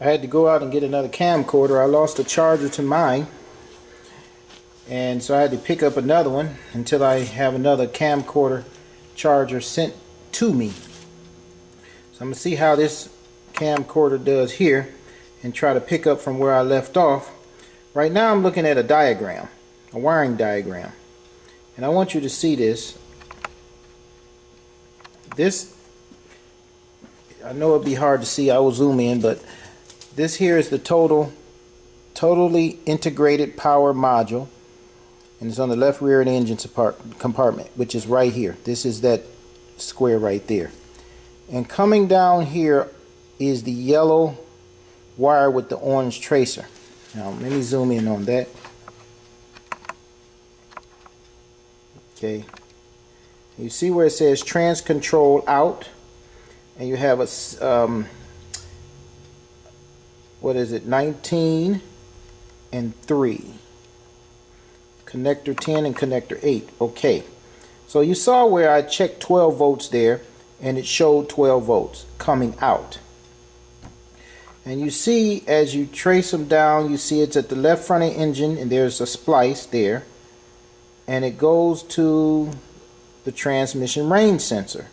I had to go out and get another camcorder. I lost a charger to mine, and so I had to pick up another one until I have another camcorder charger sent to me. So I'm going to see how this camcorder does here and try to pick up from where I left off. Right now I'm looking at a diagram, a wiring diagram, and I want you to see this. I know it'd be hard to see, I will zoom in, but this here is the totally integrated power module, and it's on the left rear of the engine compartment, which is right here. This is that square right there. And coming down here is the yellow wire with the orange tracer. Now let me zoom in on that. Okay, you see where it says trans control out, and you have a what is it, 19 and 3, connector 10 and connector 8. Okay, so you saw where I checked 12 volts there, and it showed 12 volts coming out. And you see, as you trace them down, you see it's at the left front of the engine, and there's a splice there, and it goes to the transmission range sensor.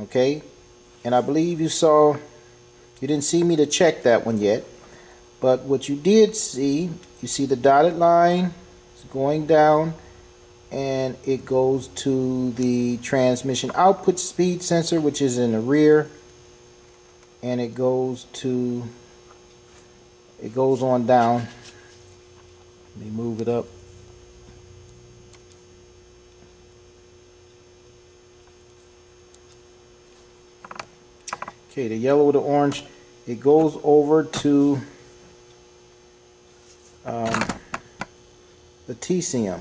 Okay, and I believe you didn't see me to check that one yet, but what you did see, you see the dotted line is going down, and it goes to the transmission output speed sensor, which is in the rear, and it goes on down. Let me move it up. Okay, the yellow with the orange, it goes over to the TCM.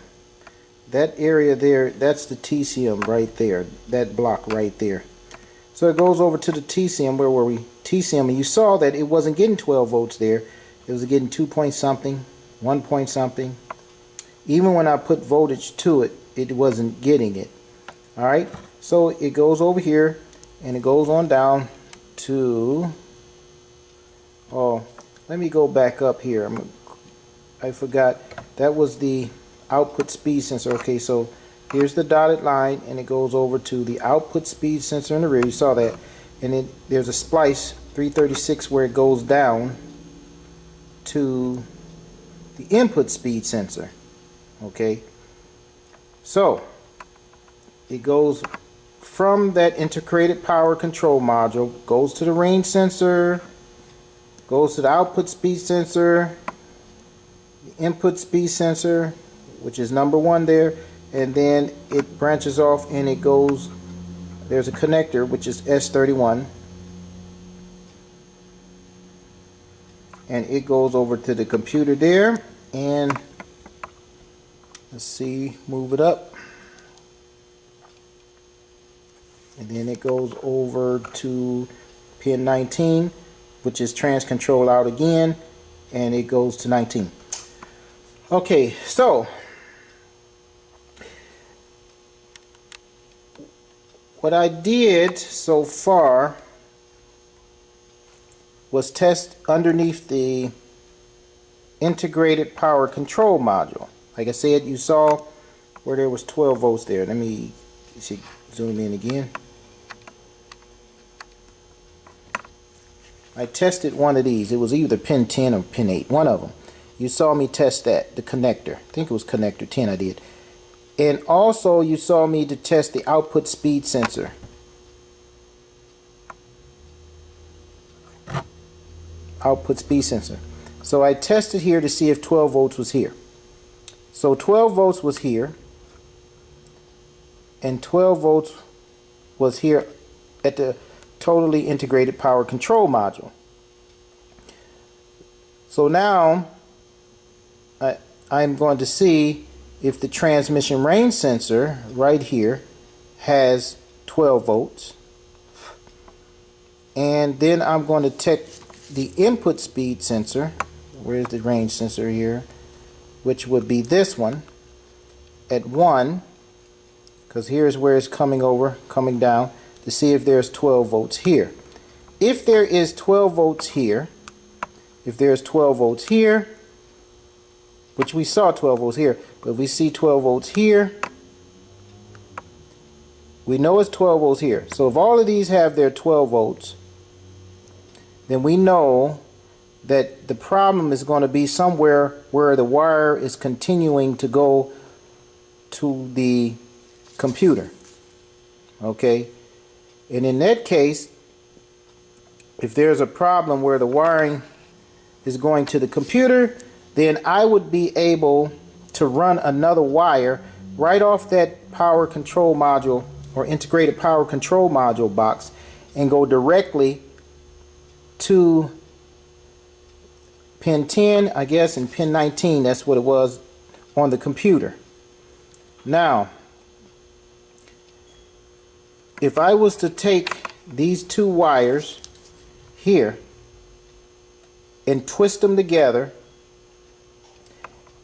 That area there, that's the TCM right there, that block right there. So it goes over to the TCM. Where were we? TCM, and you saw that it wasn't getting 12 volts there. It was getting 2 point something, 1 point something. Even when I put voltage to it, it wasn't getting it. Alright, so it goes over here, and it goes on down to, oh, let me go back up here. I forgot, that was the output speed sensor. Okay, so here's the dotted line, and it goes over to the output speed sensor in the rear. You saw that, and then there's a splice 336 where it goes down to the input speed sensor. Okay, so it goes from that integrated power control module, goes to the range sensor, goes to the output speed sensor, the input speed sensor, which is number 1 there, and then it branches off and it goes, there's a connector which is S31, and it goes over to the computer there, and let's see, move it up. And then it goes over to pin 19, which is trans control out again, and it goes to 19. Okay, so what I did so far was test underneath the integrated power control module. Like I said, you saw where there was 12 volts there. Let me see, zoom in again. I tested one of these. It was either pin 10 or pin 8, one of them. You saw me test that, the connector. I think it was connector 10 I did. And also you saw me to test the output speed sensor. Output speed sensor. So I tested here to see if 12 volts was here. So 12 volts was here, and 12 volts was here at the totally integrated power control module. So now I'm going to see if the transmission range sensor right here has 12 volts, and then I'm going to check the input speed sensor. Where's the range sensor here? Which would be this one at 1, because here's where it's coming down, to see if there's 12 volts here. If there is 12 volts here, if there's 12 volts here, which we saw 12 volts here, but we see 12 volts here, we know it's 12 volts here. So if all of these have their 12 volts, then we know that the problem is going to be somewhere where the wire is continuing to go to the computer. Okay, and in that case, if there's a problem where the wiring is going to the computer, then I would be able to run another wire right off that power control module or integrated power control module box and go directly to pin 10, I guess, and pin 19. That's what it was on the computer. Now, if I was to take these two wires here and twist them together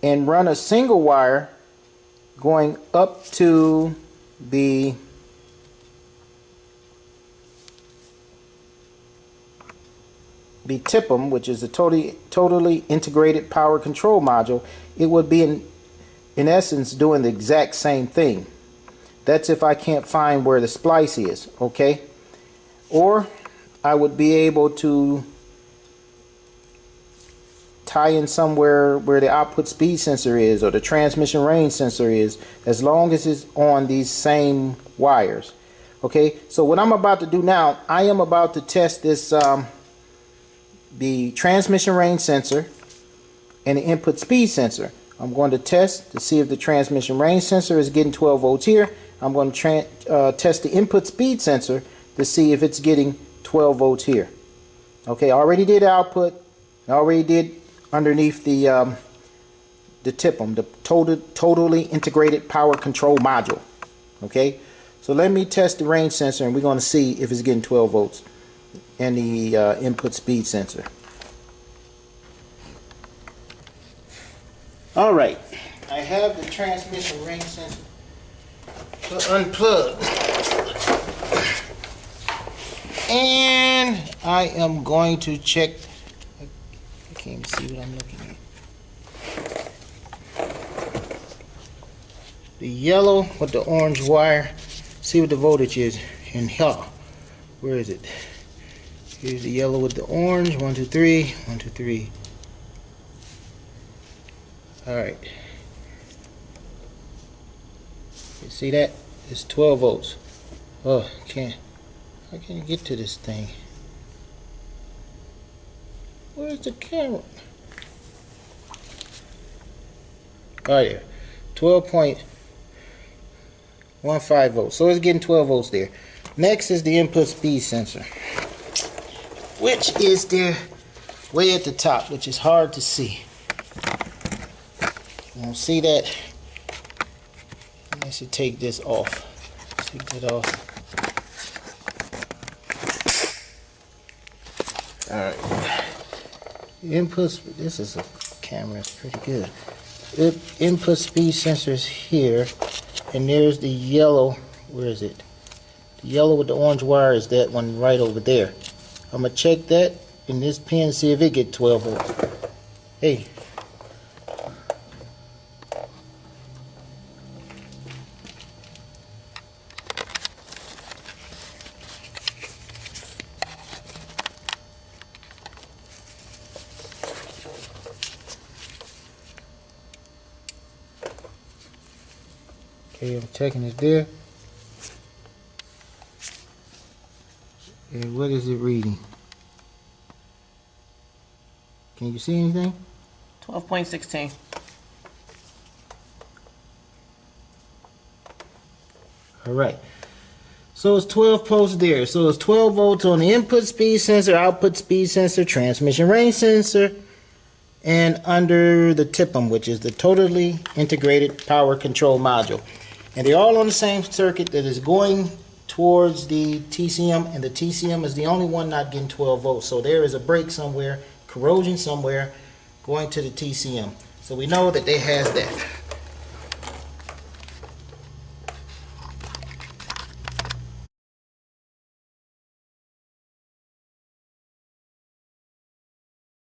and run a single wire going up to the TIPM, which is a totally integrated power control module, it would be in essence doing the exact same thing. That's if I can't find where the splice is, okay? Or I would be able to tie in somewhere where the output speed sensor is or the transmission range sensor is, as long as it's on these same wires. Okay, so what I'm about to do now, I am about to test this the transmission range sensor and the input speed sensor. I'm going to test to see if the transmission range sensor is getting 12 volts here. I'm going to test the input speed sensor to see if it's getting 12 volts here. Okay, I already did output. I already did underneath the TIPM, the totally integrated power control module. Okay, so let me test the range sensor and we're going to see if it's getting 12 volts and the input speed sensor. Alright, I have the transmission range sensor unplugged and I am going to check. I can't even see what I'm looking at. The yellow with the orange wire, see what the voltage is in here. Where is it? Here's the yellow with the orange. 1, 2, 3. 1, 2, 3. Alright. You see that? It's 12 volts. Oh, how can you get to this thing? Where's the camera? Right there. 12.15 volts. So it's getting 12 volts there. Next is the input speed sensor, which is there way at the top, which is hard to see. You don't see that? I should take this off. Take that off. Alright. Inputs, this is a camera, it's pretty good. Input speed sensor is here, and there's the yellow. Where is it? The yellow with the orange wire is that one right over there. I'm gonna check that in this pin, see if it get 12 volts. Hey. Okay, I'm checking it there. And what is it reading? Can you see anything? 12.16. Alright. So it's 12 volts there. So it's 12 volts on the input speed sensor, output speed sensor, transmission range sensor, and under the TIPM, which is the totally integrated power control module. And they're all on the same circuit that is going towards the TCM, and the TCM is the only one not getting 12 volts. So there is a break somewhere, corrosion somewhere, going to the TCM. So we know that they has that.